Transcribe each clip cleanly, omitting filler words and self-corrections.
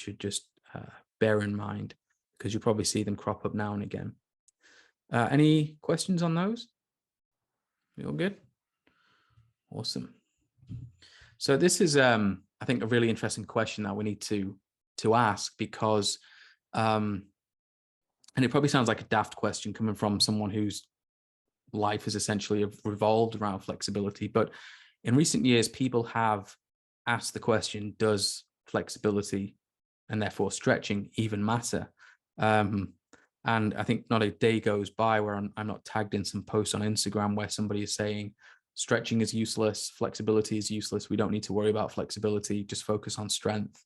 should just bear in mind, because you'll probably see them crop up now and again. Any questions on those? You all good? Awesome. So this is, I think, a really interesting question that we need to ask, because, and it probably sounds like a daft question coming from someone whose life is essentially revolved around flexibility. But in recent years, people have asked the question, does flexibility and therefore stretching even matter? And I think not a day goes by where I'm not tagged in some posts on Instagram where somebody is saying stretching is useless, flexibility is useless, we don't need to worry about flexibility, just focus on strength.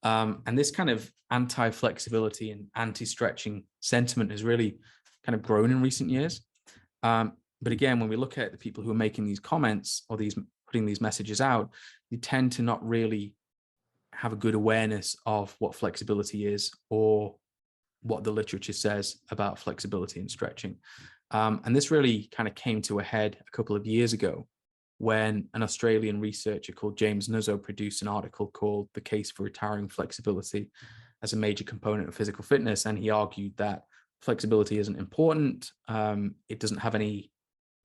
And this kind of anti-flexibility and anti-stretching sentiment has really kind of grown in recent years. But again, when we look at the people who are making these comments or putting these messages out, you tend to not really have a good awareness of what flexibility is or what the literature says about flexibility and stretching. And this really kind of came to a head a couple of years ago when an Australian researcher called James Nuzzo produced an article called "The Case for Retiring Flexibility as a Major Component of Physical Fitness." And he argued that flexibility isn't important. It doesn't have any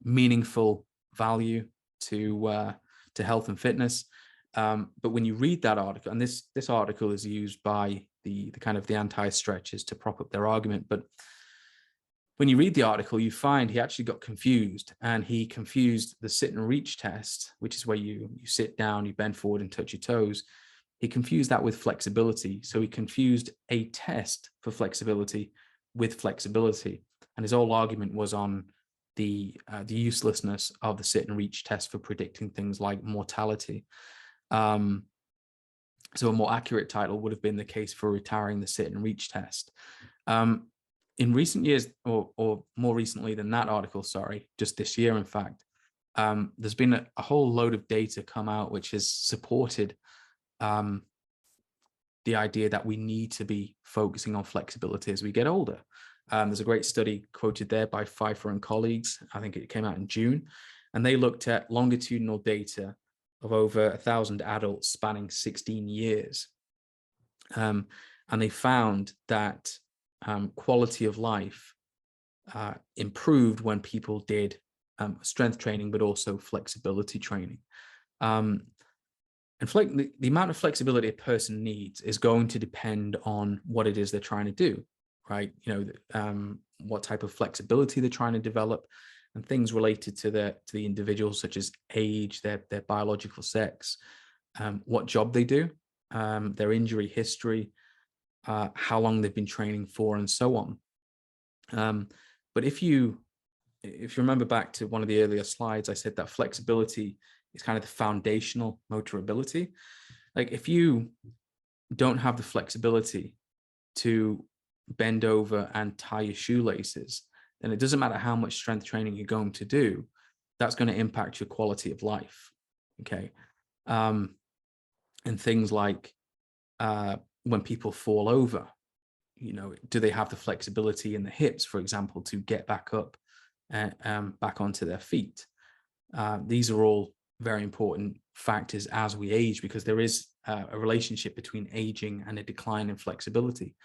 meaningful value to health and fitness. But when you read that article, and this article is used by the kind of the anti-stretchers to prop up their argument, but when you read the article, you find he actually got confused, and he confused the sit and reach test, which is where you sit down, you bend forward and touch your toes. He confused that with flexibility. So he confused a test for flexibility with flexibility. And his whole argument was on the uselessness of the sit and reach test for predicting things like mortality. So a more accurate title would have been "The Case for Retiring the Sit and Reach Test." In recent years, or more recently than that article, just this year, in fact, there's been a whole load of data come out which has supported the idea that we need to be focusing on flexibility as we get older. There's a great study quoted there by Pfeiffer and colleagues. I think it came out in June, and they looked at longitudinal data of over 1,000 adults spanning 16 years. And they found that quality of life improved when people did strength training, but also flexibility training. And the amount of flexibility a person needs is going to depend on what it is they're trying to do, right? What type of flexibility they're trying to develop, and things related to the individual, such as age, their biological sex, what job they do, their injury history, how long they've been training for, and so on. But if you remember back to one of the earlier slides, I said that flexibility is kind of the foundational motor ability. Like, if you don't have the flexibility to bend over and tie your shoelaces, then it doesn't matter how much strength training you're going to do, that's going to impact your quality of life. Okay. And things like when people fall over, do they have the flexibility in the hips, for example, to get back up and back onto their feet? These are all very important factors as we age, because there is a relationship between aging and a decline in flexibility.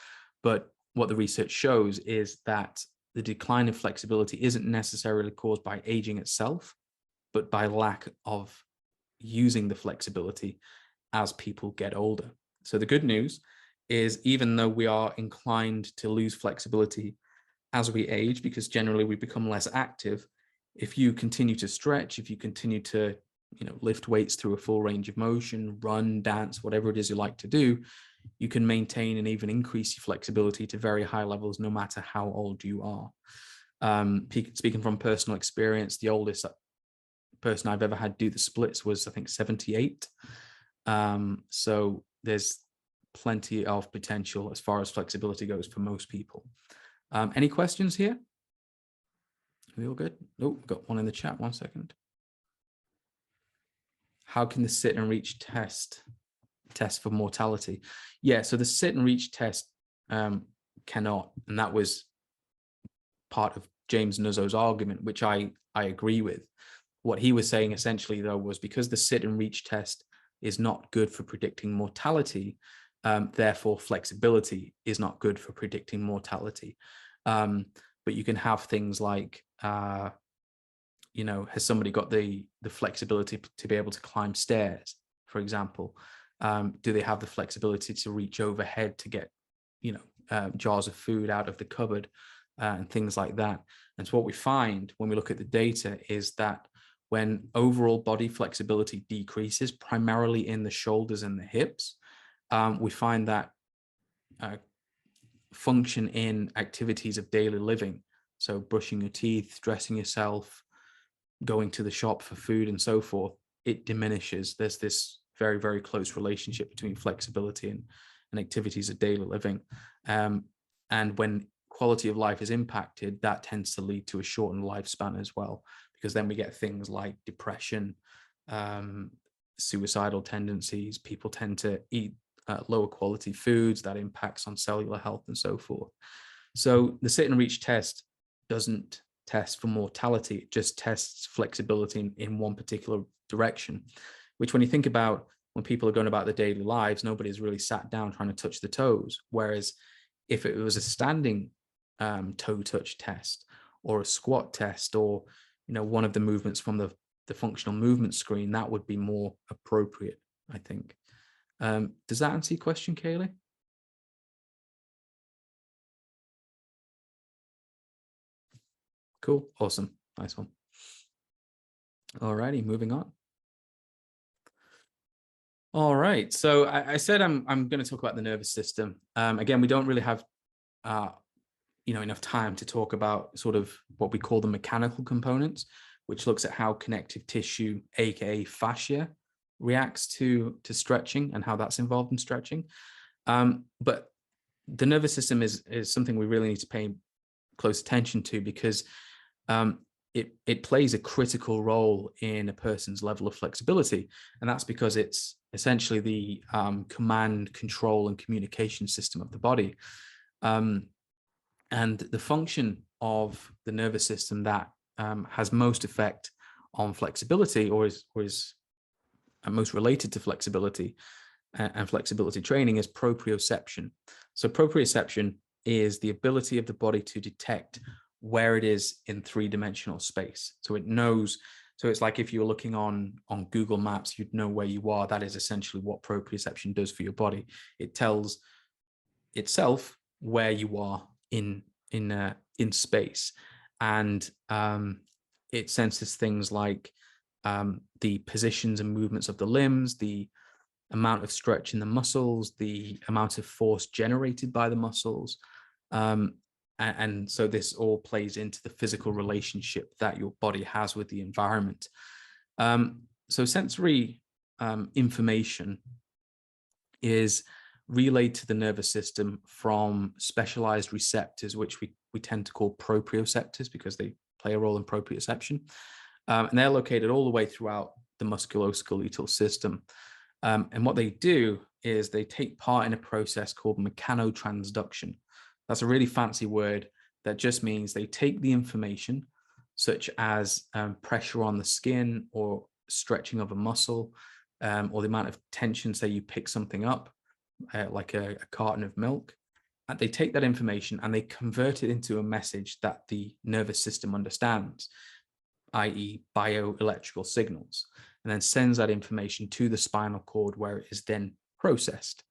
But what the research shows is that the decline in flexibility isn't necessarily caused by aging itself, but by lack of using the flexibility as people get older. So the good news is, even though we are inclined to lose flexibility as we age, because generally we become less active, if you continue to stretch, if you continue to lift weights through a full range of motion, run, dance, whatever it is you like to do, you can maintain and even increase your flexibility to very high levels, no matter how old you are. Speaking from personal experience, the oldest person I've ever had do the splits was, I think, 78. So there's plenty of potential as far as flexibility goes for most people. Any questions here? Are we all good? Oh, got one in the chat. 1 second. How can the sit and reach test for mortality? Yeah, so the sit and reach test cannot, and that was part of James Nuzzo's argument, which I agree with. What he was saying essentially, though, was because the sit and reach test is not good for predicting mortality, Therefore, flexibility is not good for predicting mortality. But you can have things like, has somebody got the flexibility to be able to climb stairs, for example? Do they have the flexibility to reach overhead to get, jars of food out of the cupboard, and things like that? And so what we find when we look at the data is that when overall body flexibility decreases, primarily in the shoulders and the hips, we find that function in activities of daily living, so brushing your teeth, dressing yourself, going to the shop for food and so forth, it diminishes. There's this very, very close relationship between flexibility and activities of daily living. And when quality of life is impacted, that tends to lead to a shortened lifespan as well, because then we get things like depression, suicidal tendencies. People tend to eat lower quality foods. That impacts on cellular health and so forth. So the sit and reach test doesn't test for mortality, it just tests flexibility in one particular direction, which when you think about when people are going about their daily lives, nobody's really sat down trying to touch the toes. Whereas if it was a standing toe touch test or a squat test, or one of the movements from the functional movement screen, that would be more appropriate, I think. Does that answer your question, Kaylee? Cool. Awesome. Nice one. All righty, moving on. All right. So I said I'm going to talk about the nervous system. Again, we don't really have enough time to talk about sort of what we call the mechanical components, which looks at how connective tissue, aka fascia, reacts to stretching and how that's involved in stretching. But the nervous system is something we really need to pay close attention to, because it plays a critical role in a person's level of flexibility. And that's because it's essentially the command, control, and communication system of the body. And the function of the nervous system that has most effect on flexibility, or is most related to flexibility and flexibility training, is proprioception. So proprioception is the ability of the body to detect where it is in three-dimensional space. So it knows, so it's like if you're looking on Google Maps, you'd know where you are. That is essentially what proprioception does for your body. It tells itself where you are in space, and it senses things like the positions and movements of the limbs, the amount of stretch in the muscles, the amount of force generated by the muscles. And so this all plays into the physical relationship that your body has with the environment. So sensory information is relayed to the nervous system from specialized receptors, which we tend to call proprioceptors because they play a role in proprioception. And they're located all the way throughout the musculoskeletal system. And what they do is they take part in a process called mechanotransduction. That's a really fancy word that just means they take the information, such as pressure on the skin or stretching of a muscle, or the amount of tension, say you pick something up, like a carton of milk. And they take that information and they convert it into a message that the nervous system understands, i.e. bioelectrical signals, and then sends that information to the spinal cord, where it is then processed.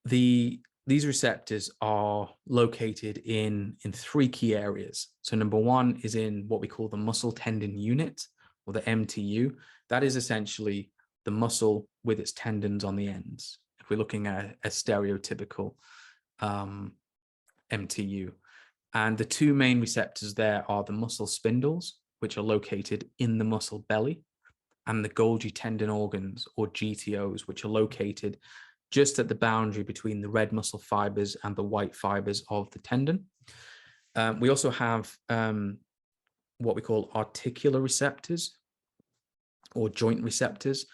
These receptors are located in three key areas. So number one is in what we call the muscle tendon unit, or the MTU. That is essentially the muscle with its tendons on the ends, if we're looking at a stereotypical MTU. And the two main receptors there are the muscle spindles, which are located in the muscle belly, and the Golgi tendon organs, or GTOs, which are located just at the boundary between the red muscle fibers and the white fibers of the tendon. We also have what we call articular receptors, or joint receptors,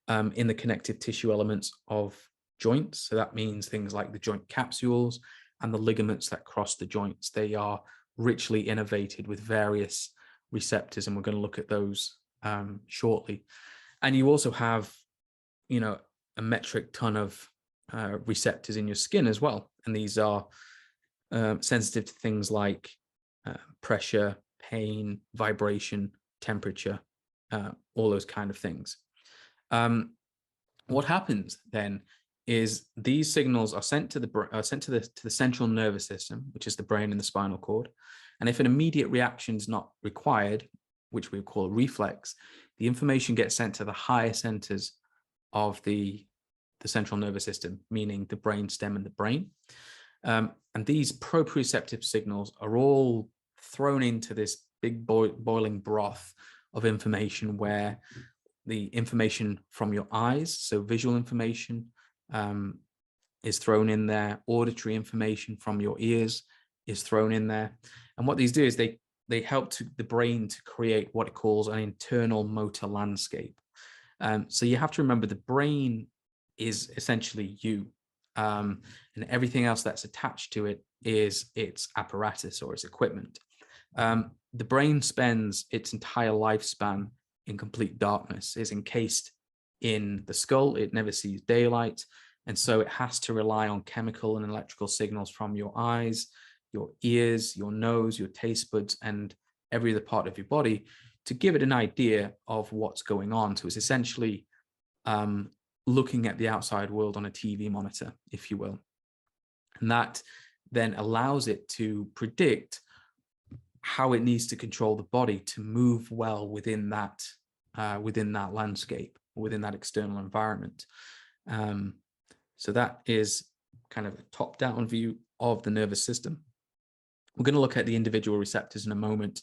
in the connective tissue elements of joints. So that means things like the joint capsules and the ligaments that cross the joints. They are richly innervated with various receptors, and we're going to look at those shortly. And you also have a metric ton of receptors in your skin as well. And these are sensitive to things like pressure, pain, vibration, temperature, all those kind of things. What happens then is these signals are sent to the central nervous system, which is the brain and the spinal cord. And if an immediate reaction is not required, which we call a reflex, the information gets sent to the higher centers of the central nervous system, meaning the brain stem and the brain. And these proprioceptive signals are all thrown into this big boiling broth of information, where the information from your eyes, so visual information, is thrown in there. Auditory information from your ears is thrown in there. And what these do is they help the brain to create what it calls an internal motor landscape. So you have to remember, the brain is essentially you, and everything else that's attached to it is its apparatus or its equipment. The brain spends its entire lifespan in complete darkness, is encased in the skull. It never sees daylight. And so it has to rely on chemical and electrical signals from your eyes, your ears, your nose, your taste buds, and every other part of your body to give it an idea of what's going on. So it's essentially looking at the outside world on a TV monitor, if you will. And that then allows it to predict how it needs to control the body to move well within that landscape, within that external environment. So that is kind of a top-down view of the nervous system. We're going to look at the individual receptors in a moment,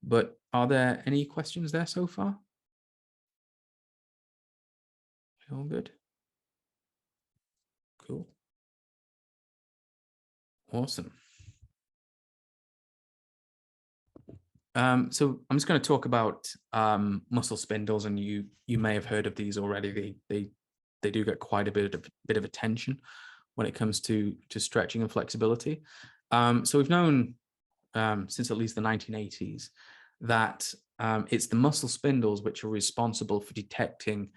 but are there any questions there so far? All good? Cool. Awesome. So I'm just going to talk about muscle spindles, and you may have heard of these already. They do get quite a bit of attention when it comes to stretching and flexibility. So we've known since at least the 1980s that it's the muscle spindles which are responsible for detecting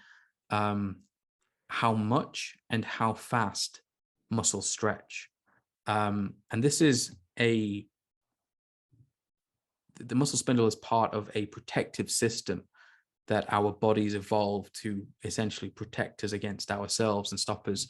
how much and how fast muscles stretch. And this is the muscle spindle is part of a protective system that our bodies evolved to essentially protect us against ourselves and stop us